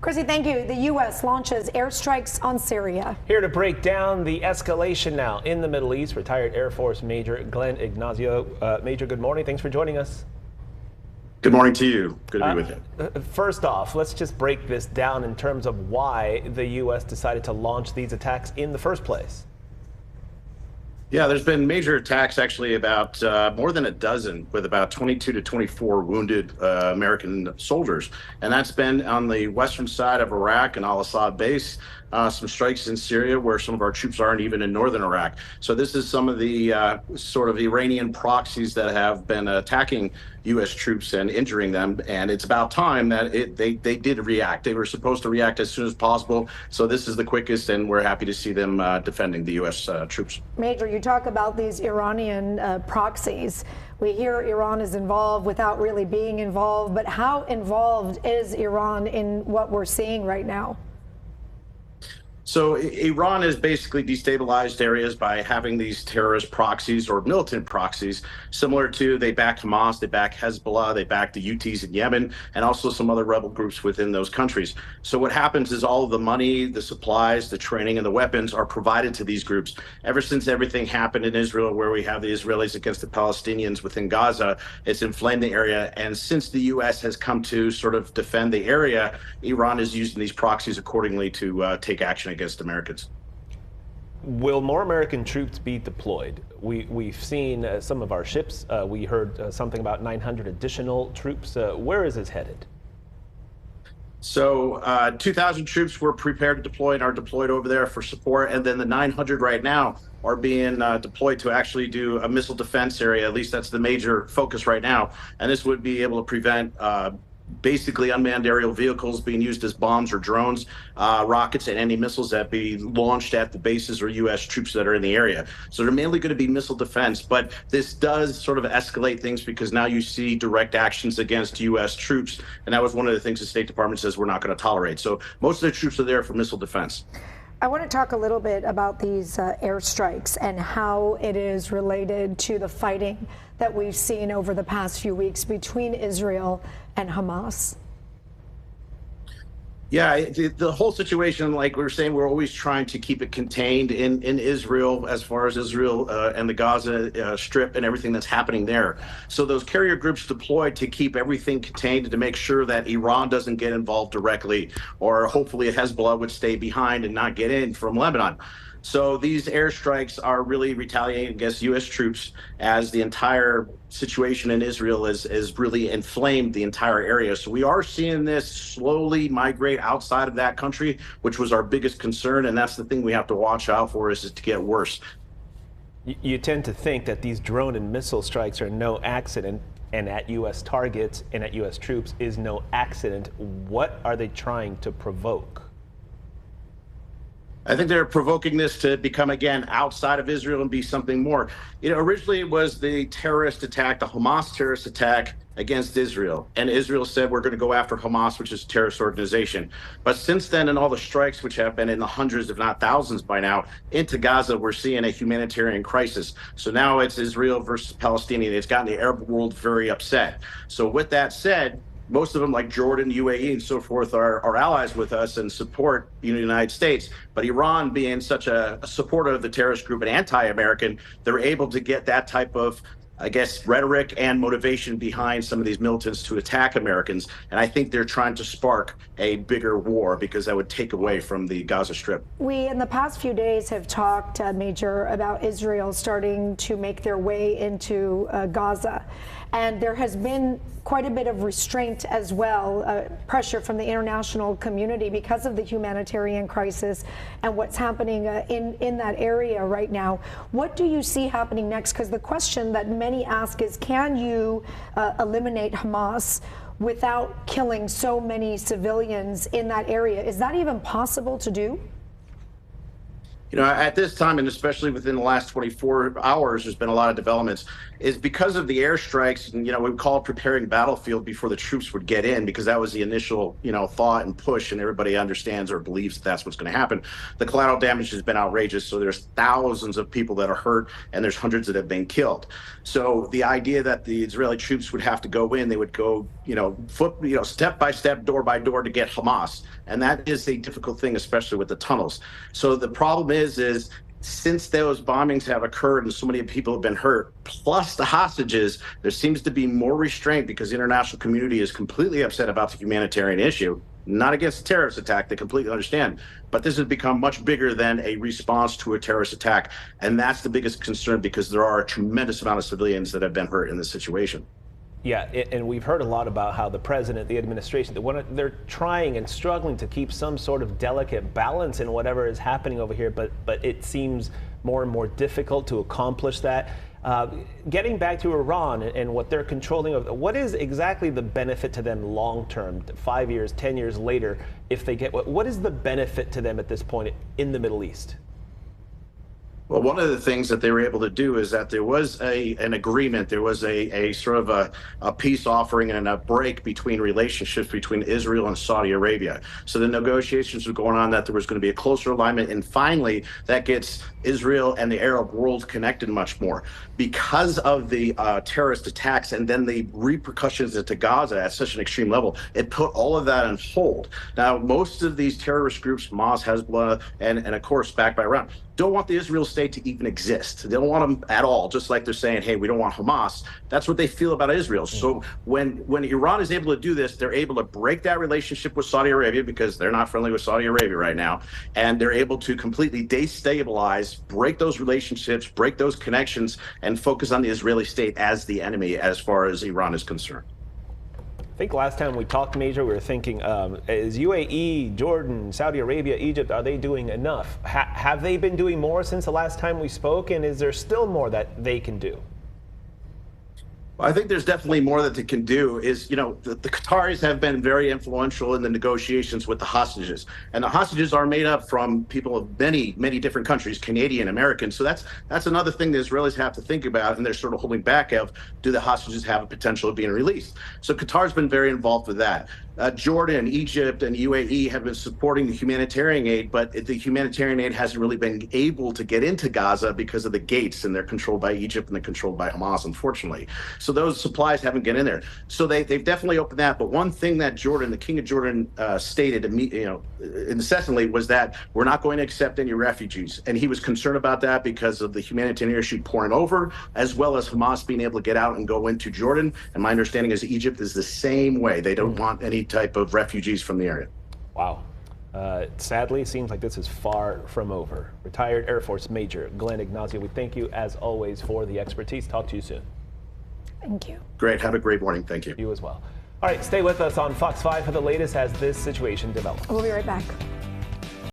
Chrissy, thank you. The U.S. launches airstrikes on Syria. Here to break down the escalation now in the Middle East, retired Air Force Major Glenn Ignazio. Major, good morning. Thanks for joining us. Good morning to you. Good to be with you. First off, let's just break this down in terms of why the U.S. decided to launch these attacks in the first place. Yeah, there's been major attacks, actually, about more than a dozen, with about 22 to 24 wounded American soldiers. And that's been on the western side of Iraq and al-Assad base, some strikes in Syria where some of our troops aren't even in northern Iraq. So this is some of the sort of Iranian proxies that have been attacking U.S. troops and injuring them. And it's about time that they did react. They were supposed to react as soon as possible. So this is the quickest, and we're happy to see them defending the U.S. Troops. Major, you talk about these Iranian proxies. We hear Iran is involved without really being involved, but how involved is Iran in what we're seeing right now? So Iran has basically destabilized areas by having these terrorist proxies or militant proxies, similar to they back Hamas, they back Hezbollah, they back the Houthis in Yemen, and also some other rebel groups within those countries. So what happens is all of the money, the supplies, the training, and the weapons are provided to these groups. Ever since everything happened in Israel, where we have the Israelis against the Palestinians within Gaza, it's inflamed the area. And since the U.S. has come to sort of defend the area, Iran is using these proxies accordingly to take action against Americans. Will more American troops be deployed? We've seen some of our ships. We heard something about 900 additional troops. Where is this headed? So 2,000 troops were prepared to deploy and are deployed over there for support. And then the 900 right now are being deployed to actually do a missile defense area. At least that's the major focus right now. And this would be able to prevent basically unmanned aerial vehicles being used as bombs or drones, rockets, and any missiles that be launched at the bases or U.S. troops that are in the area. So they're mainly going to be missile defense, but this does sort of escalate things because now you see direct actions against U.S. troops, and that was one of the things the State Department says we're not going to tolerate. So most of the troops are there for missile defense. I want to talk a little bit about these airstrikes and how it is related to the fighting that we've seen over the past few weeks between Israel and Hamas. Yeah, the whole situation, like we were saying, we're always trying to keep it contained in Israel, as far as Israel and the Gaza Strip and everything that's happening there. So those carrier groups deployed to keep everything contained and to make sure that Iran doesn't get involved directly, or hopefully Hezbollah would stay behind and not get in from Lebanon. So these airstrikes are really retaliating against U.S. troops, as the entire situation in Israel is really inflamed the entire area. So we are seeing this slowly migrate outside of that country, which was our biggest concern. And that's the thing we have to watch out for, is to get worse. You tend to think that these drone and missile strikes are no accident, and at U.S. targets and at U.S. troops is no accident. What are they trying to provoke? I think they're provoking this to become, again, outside of Israel and be something more. You know, originally it was the terrorist attack, the Hamas terrorist attack against Israel. And Israel said, we're going to go after Hamas, which is a terrorist organization. But since then, and all the strikes, which have been in the hundreds, if not thousands by now, into Gaza, we're seeing a humanitarian crisis. So now it's Israel versus Palestinian. It's gotten the Arab world very upset. So with that said, most of them, like Jordan, UAE, and so forth, are allies with us and support the United States. But Iran, being such a supporter of the terrorist group and anti-American, they're able to get that type of, I guess, rhetoric and motivation behind some of these militants to attack Americans. And I think they're trying to spark a bigger war, because that would take away from the Gaza Strip. We, in the past few days, have talked, Major, about Israel starting to make their way into Gaza. And there has been quite a bit of restraint as well, pressure from the international community because of the humanitarian crisis and what's happening in that area right now. What do you see happening next? Because the question that many ask is, can you eliminate Hamas without killing so many civilians in that area? Is that even possible to do? At this time, and especially within the last 24 hours, there's been a lot of developments, is because of the airstrikes, and, we call it preparing battlefield before the troops would get in, because that was the initial, thought and push, and everybody understands or believes that that's what's going to happen. The collateral damage has been outrageous. So there's thousands of people that are hurt, and there's hundreds that have been killed. So the idea that the Israeli troops would have to go in, they would go, step by step, door by door to get Hamas. And that is a difficult thing, especially with the tunnels. So the problem is since those bombings have occurred and so many people have been hurt, plus the hostages, there seems to be more restraint because the international community is completely upset about the humanitarian issue, not against a terrorist attack. They completely understand. But this has become much bigger than a response to a terrorist attack. And that's the biggest concern, because there are a tremendous amount of civilians that have been hurt in this situation. Yeah, and we've heard a lot about how the president, the administration, they're trying and struggling to keep some sort of delicate balance in whatever is happening over here, but it seems more and more difficult to accomplish that. Getting back to Iran and what they're controlling, what is exactly the benefit to them long term, 5 years, 10 years later, if they get what is the benefit to them at this point in the Middle East? Well, one of the things that they were able to do is that there was an agreement, there was a sort of a peace offering and a break between relationships between Israel and Saudi Arabia. So the negotiations were going on that there was going to be a closer alignment, and finally that gets Israel and the Arab world connected much more. Because of the terrorist attacks and then the repercussions into Gaza at such an extreme level, it put all of that on hold. Now, most of these terrorist groups, Hamas, Hezbollah, and of course backed by Iran, don't want the Israel state to even exist. They don't want them at all, just like they're saying, hey, we don't want Hamas. That's what they feel about Israel. So when Iran is able to do this, they're able to break that relationship with Saudi Arabia, because they're not friendly with Saudi Arabia right now. And they're able to completely destabilize, break those relationships, break those connections, and focus on the Israeli state as the enemy as far as Iran is concerned. I think last time we talked, Major, we were thinking, is UAE, Jordan, Saudi Arabia, Egypt, are they doing enough? Have they been doing more since the last time we spoke? And is there still more that they can do? I think there's definitely more that they can do. The Qataris have been very influential in the negotiations with the hostages. And the hostages are made up from people of many, many different countries, Canadian, American. So that's another thing the Israelis have to think about, and they're sort of holding back of, do the hostages have a potential of being released? So Qatar's been very involved with that. Jordan, Egypt, and UAE have been supporting the humanitarian aid, but the humanitarian aid hasn't really been able to get into Gaza because of the gates, and they're controlled by Egypt and they're controlled by Hamas, unfortunately. So those supplies haven't get in there. So they've definitely opened that. But one thing that Jordan, the King of Jordan, stated incessantly was that we're not going to accept any refugees. And he was concerned about that because of the humanitarian issue pouring over, as well as Hamas being able to get out and go into Jordan. And my understanding is Egypt is the same way. They don't want any type of refugees from the area. Wow. Sadly, it seems like this is far from over. Retired Air Force Major Glenn Ignazio, we thank you as always for the expertise. Talk to you soon. Thank you. Great. Have a great morning. Thank you. You as well. All right, stay with us on Fox 5 for the latest as this situation develops. We'll be right back.